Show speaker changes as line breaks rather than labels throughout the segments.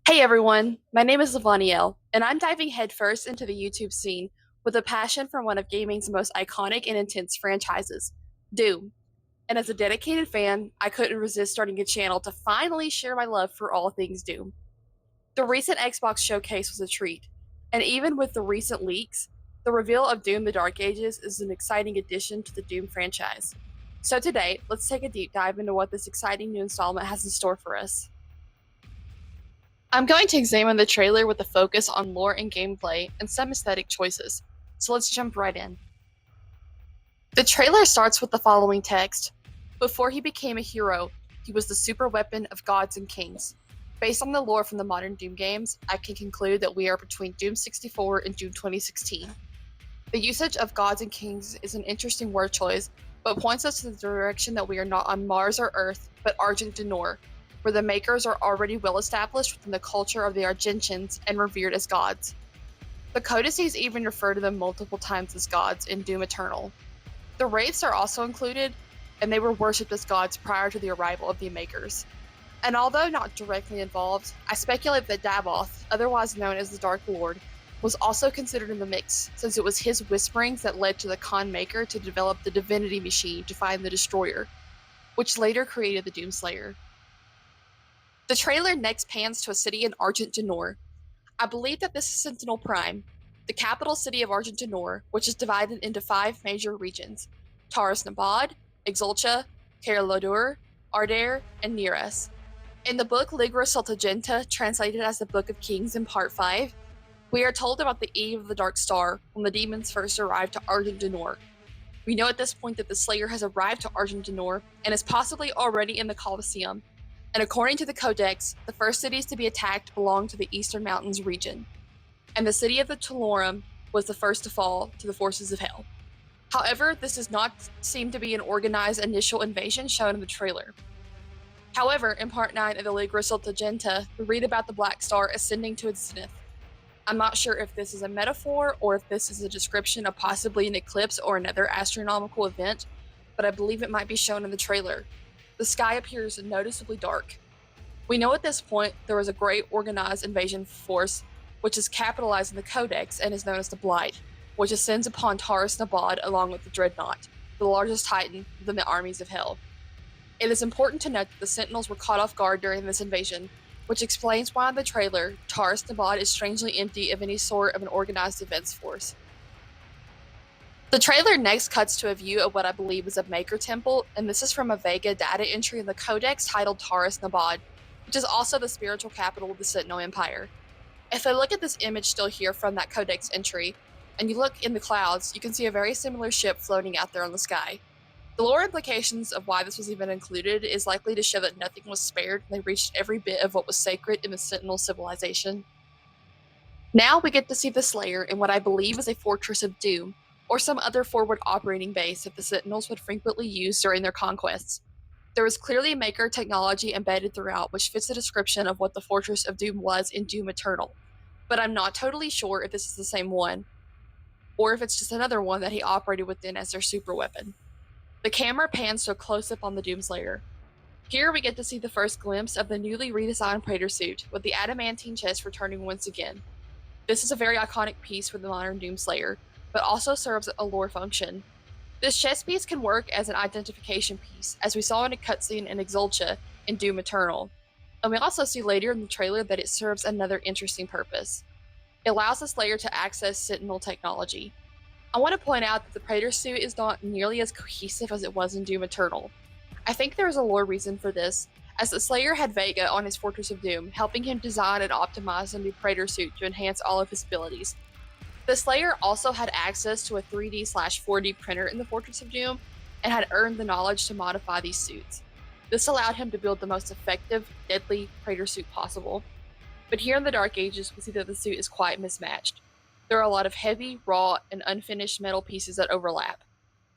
Hey everyone, my name is Lavanielle, and I'm diving headfirst into the YouTube scene with a passion for one of gaming's most iconic and intense franchises, Doom. And as a dedicated fan, I couldn't resist starting a channel to finally share my love for all things Doom. The recent Xbox showcase was a treat, and even with the recent leaks, the reveal of Doom the Dark Ages is an exciting addition to the Doom franchise. So today, let's take a deep dive into what this exciting new installment has in store for us. I'm going to examine the trailer with a focus on lore and gameplay and some aesthetic choices. So let's jump right in. The trailer starts with the following text: Before he became a hero, he was the super weapon of gods and kings. Based on the lore from the modern Doom games, I can conclude that we are between Doom 64 and Doom 2016. The usage of gods and kings is an interesting word choice, but points us to the direction that we are not on Mars or Earth, but Argent Denor, where the Makers are already well established within the culture of the Argentians and revered as gods. The codices even refer to them multiple times as gods in Doom Eternal. The Wraiths are also included, and they were worshipped as gods prior to the arrival of the Makers. And although not directly involved, I speculate that Daboth, otherwise known as the Dark Lord, was also considered in the mix, since it was his whisperings that led to the Khan Maker to develop the divinity machine to find the Destroyer, which later created the Doomslayer. The trailer next pans to a city in Argent Denor. I believe that this is Sentinel Prime, the capital city of Argent Denor, which is divided into 5 major regions: Taurus Nabad, Exultia, Keralodur, Ardair, and Neres. In the book Ligra Sultagenta, translated as the Book of Kings in Part 5, we are told about the eve of the Dark Star when the demons first arrived to Argent Denor. We know at this point that the Slayer has arrived to Argent Denor and is possibly already in the Colosseum. And according to the Codex, the first cities to be attacked belonged to the Eastern Mountains region, and the city of the Talorum was the first to fall to the forces of Hell. However, this does not seem to be an organized initial invasion shown in the trailer. However, in Part 9 of the Ligra Sultagenta, we read about the Black Star ascending to its zenith. I'm not sure if this is a metaphor or if this is a description of possibly an eclipse or another astronomical event, but I believe it might be shown in the trailer. The sky appears noticeably dark. We know at this point there was a great organized invasion force, which is capitalized in the Codex and is known as the Blight, which ascends upon Taurus Nabad along with the Dreadnought, the largest titan within the armies of Hell. It is important to note that the Sentinels were caught off guard during this invasion, which explains why in the trailer, Taurus Nabad is strangely empty of any sort of an organized defense force. The trailer next cuts to a view of what I believe is a Maker Temple, and this is from a Vega data entry in the Codex titled Taurus Nabad, which is also the spiritual capital of the Sentinel Empire. If I look at this image still here from that Codex entry, and you look in the clouds, you can see a very similar ship floating out there on the sky. The lore implications of why this was even included is likely to show that nothing was spared and they reached every bit of what was sacred in the Sentinel civilization. Now we get to see the Slayer in what I believe is a Fortress of Doom, or some other forward operating base that the Sentinels would frequently use during their conquests. There is clearly Maker technology embedded throughout, which fits the description of what the Fortress of Doom was in Doom Eternal, but I'm not totally sure if this is the same one, or if it's just another one that he operated within as their super weapon. The camera pans to a close-up on the Doomslayer. Here we get to see the first glimpse of the newly redesigned Praetor suit, with the adamantine chest returning once again. This is a very iconic piece for the modern Doomslayer, but also serves a lore function. This chest piece can work as an identification piece, as we saw in a cutscene in Exultia in Doom Eternal. And we also see later in the trailer that it serves another interesting purpose. It allows the Slayer to access Sentinel technology. I want to point out that the Praetor suit is not nearly as cohesive as it was in Doom Eternal. I think there is a lore reason for this, as the Slayer had Vega on his Fortress of Doom, helping him design and optimize a new Praetor suit to enhance all of his abilities. The Slayer also had access to a 3D/4D printer in the Fortress of Doom and had earned the knowledge to modify these suits. This allowed him to build the most effective, deadly Praetor suit possible. But here in the Dark Ages, we see that the suit is quite mismatched. There are a lot of heavy, raw, and unfinished metal pieces that overlap.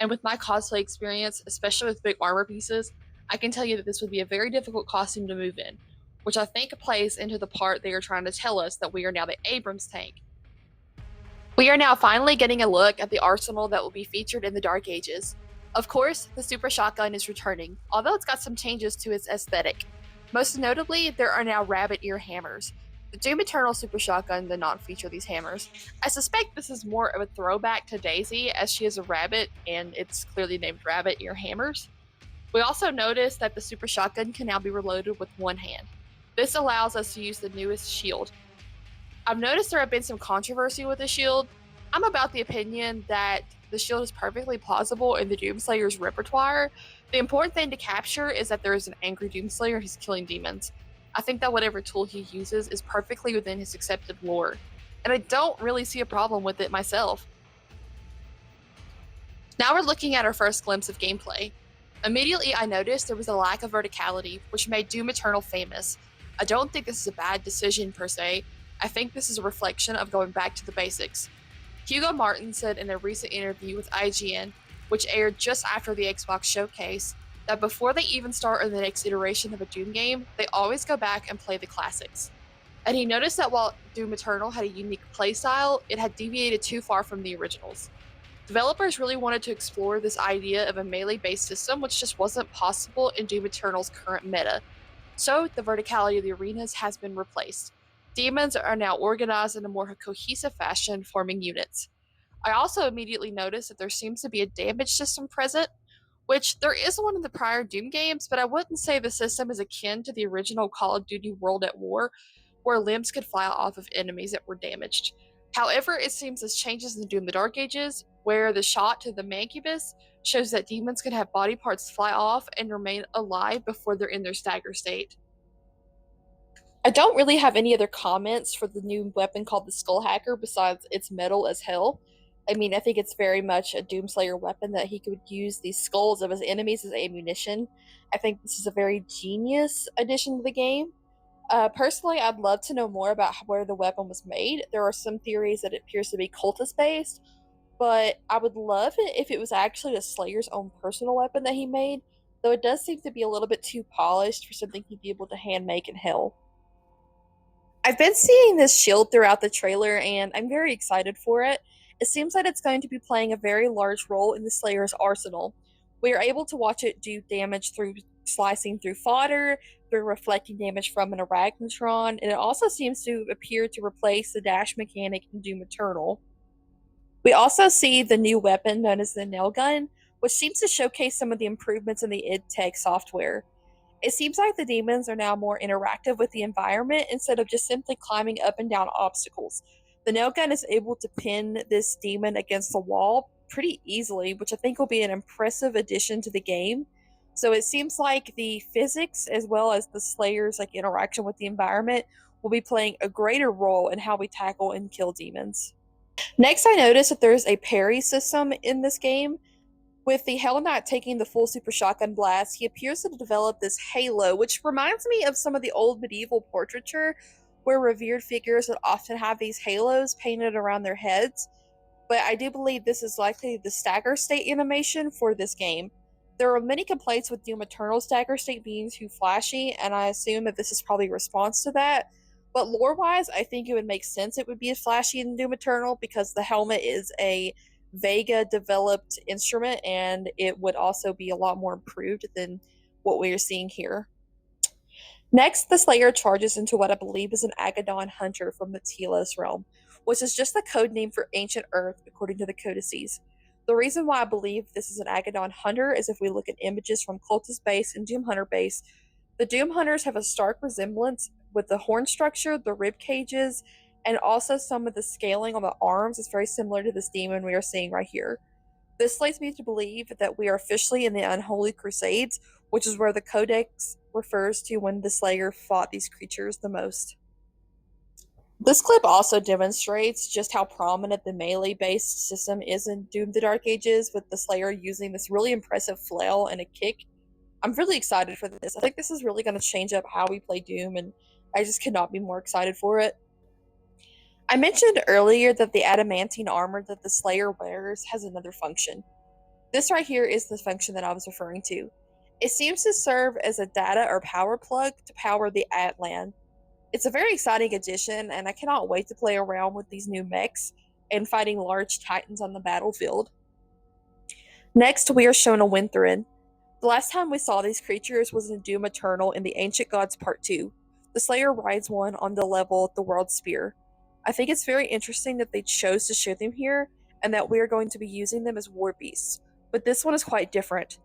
And with my cosplay experience, especially with big armor pieces, I can tell you that this would be a very difficult costume to move in, which I think plays into the part they are trying to tell us that we are now the Abrams tank. We are now finally getting a look at the arsenal that will be featured in the Dark Ages. Of course, the Super Shotgun is returning, although it's got some changes to its aesthetic. Most notably, there are now rabbit ear hammers. The Doom Eternal Super Shotgun did not feature these hammers. I suspect this is more of a throwback to Daisy, as she is a rabbit and it's clearly named Rabbit Ear Hammers. We also noticed that the Super Shotgun can now be reloaded with one hand. This allows us to use the newest shield. I've noticed there have been some controversy with the shield. I'm about the opinion that the shield is perfectly plausible in the Doomslayer's repertoire. The important thing to capture is that there is an angry Doomslayer who's killing demons. I think that whatever tool he uses is perfectly within his accepted lore, and I don't really see a problem with it myself. Now we're looking at our first glimpse of gameplay. Immediately, I noticed there was a lack of verticality, which made Doom Eternal famous. I don't think this is a bad decision per se. I think this is a reflection of going back to the basics. Hugo Martin said in a recent interview with IGN, which aired just after the Xbox showcase, that before they even start on the next iteration of a Doom game, they always go back and play the classics. And he noticed that while Doom Eternal had a unique playstyle, it had deviated too far from the originals. Developers really wanted to explore this idea of a melee based system, which just wasn't possible in Doom Eternal's current meta. So, the verticality of the arenas has been replaced. Demons are now organized in a more cohesive fashion, forming units. I also immediately noticed that there seems to be a damage system present, which there is one in the prior Doom games, but I wouldn't say the system is akin to the original Call of Duty World at War, where limbs could fly off of enemies that were damaged. However, it seems this changes in Doom the Dark Ages, where the shot to the Mancubus shows that demons can have body parts fly off and remain alive before they're in their stagger state. I don't really have any other comments for the new weapon called the Skull Hacker besides it's metal as hell. I mean, I think it's very much a Doomslayer weapon that he could use the skulls of his enemies as ammunition. I think this is a very genius addition to the game. Personally, I'd love to know more about where the weapon was made. There are some theories that it appears to be cultist based, but I would love it if it was actually the Slayer's own personal weapon that he made, though it does seem to be a little bit too polished for something he'd be able to hand make in hell. I've been seeing this shield throughout the trailer, and I'm very excited for it. It seems like it's going to be playing a very large role in the Slayer's arsenal. We are able to watch it do damage through slicing through fodder, through reflecting damage from an Arachnotron, and it also seems to appear to replace the dash mechanic in Doom Eternal. We also see the new weapon known as the nail gun, which seems to showcase some of the improvements in the id Tech software. It seems like the demons are now more interactive with the environment instead of just simply climbing up and down obstacles. The nail gun is able to pin this demon against the wall pretty easily, which I think will be an impressive addition to the game. So it seems like the physics as well as the Slayer's like interaction with the environment will be playing a greater role in how we tackle and kill demons. Next, I noticed that there's a parry system in this game. With the Hell Knight taking the full Super Shotgun blast, he appears to develop this halo, which reminds me of some of the old medieval portraiture where revered figures would often have these halos painted around their heads. But I do believe this is likely the stagger state animation for this game. There are many complaints with Doom Eternal stagger state being too flashy, and I assume that this is probably a response to that. But lore wise, I think it would make sense it would be as flashy in Doom Eternal because the helmet is a Vega developed instrument and it would also be a lot more improved than what we are seeing here. Next, the Slayer charges into what I believe is an Agadon hunter from the Telos realm, which is just the code name for ancient Earth according to the codices. The reason why I believe this is an Agadon hunter is if we look at images from Cultist base and Doom Hunter base, the Doom Hunters have a stark resemblance with the horn structure, the rib cages, and also some of the scaling on the arms is very similar to this demon we are seeing right here. This leads me to believe that we are officially in the Unholy Crusades, which is where the Codex refers to when the Slayer fought these creatures the most. This clip also demonstrates just how prominent the melee based system is in Doom the Dark Ages, with the Slayer using this really impressive flail and a kick. I'm really excited for this. I think this is really going to change up how we play Doom, and I just cannot be more excited for it. I mentioned earlier that the adamantine armor that the Slayer wears has another function. This right here is the function that I was referring to. It seems to serve as a data or power plug to power the Atlan. It's a very exciting addition, and I cannot wait to play around with these new mechs and fighting large titans on the battlefield. Next, we are shown a Wintherin. The last time we saw these creatures was in Doom Eternal in the Ancient Gods Part 2. The Slayer rides one on the level of the World Spear. I think it's very interesting that they chose to show them here and that we are going to be using them as war beasts. But this one is quite different.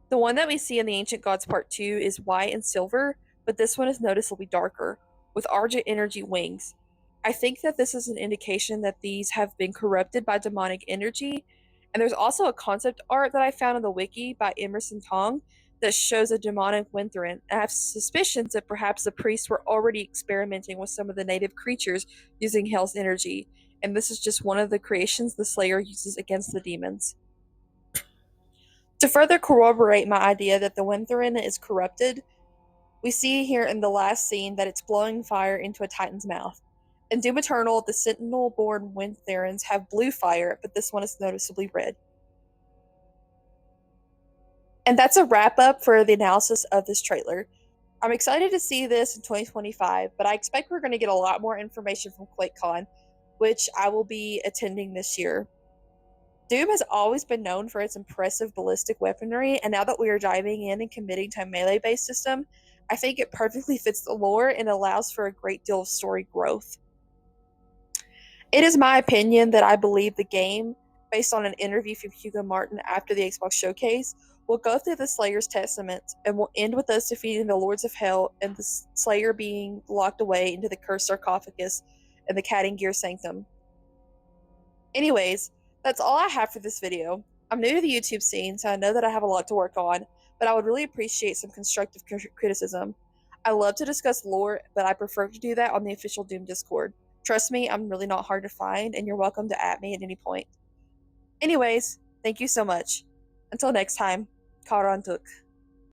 The one that we see in the Ancient Gods Part 2 is white and silver, but this one is noticeably darker, with Argent energy wings. I think that this is an indication that these have been corrupted by demonic energy. And there's also a concept art that I found in the wiki by Emerson Tong that shows a demonic Wintherin. I have suspicions that perhaps the priests were already experimenting with some of the native creatures using Hell's energy, and this is just one of the creations the Slayer uses against the demons. To further corroborate my idea that the Wintherin is corrupted, we see here in the last scene that it's blowing fire into a Titan's mouth. In Doom Eternal, the Sentinel-born Wintherins have blue fire, but this one is noticeably red. And that's a wrap up for the analysis of this trailer. I'm excited to see this in 2025, but I expect we're going to get a lot more information from QuakeCon, which I will be attending this year. Doom has always been known for its impressive ballistic weaponry, and now that we are diving in and committing to a melee based system, I think it perfectly fits the lore and allows for a great deal of story growth. It is my opinion that I believe the game, based on an interview from Hugo Martin after the Xbox showcase, will go through the Slayer's testament and will end with us defeating the Lords of Hell and the Slayer being locked away into the cursed sarcophagus in the Catting Gear Sanctum. Anyways, that's all I have for this video. I'm new to the YouTube scene, so I know that I have a lot to work on, but I would really appreciate some constructive criticism. I love to discuss lore, but I prefer to do that on the official Doom Discord. Trust me, I'm really not hard to find, and you're welcome to at me at any point. Anyways, thank you so much. Until next time, Karantuk.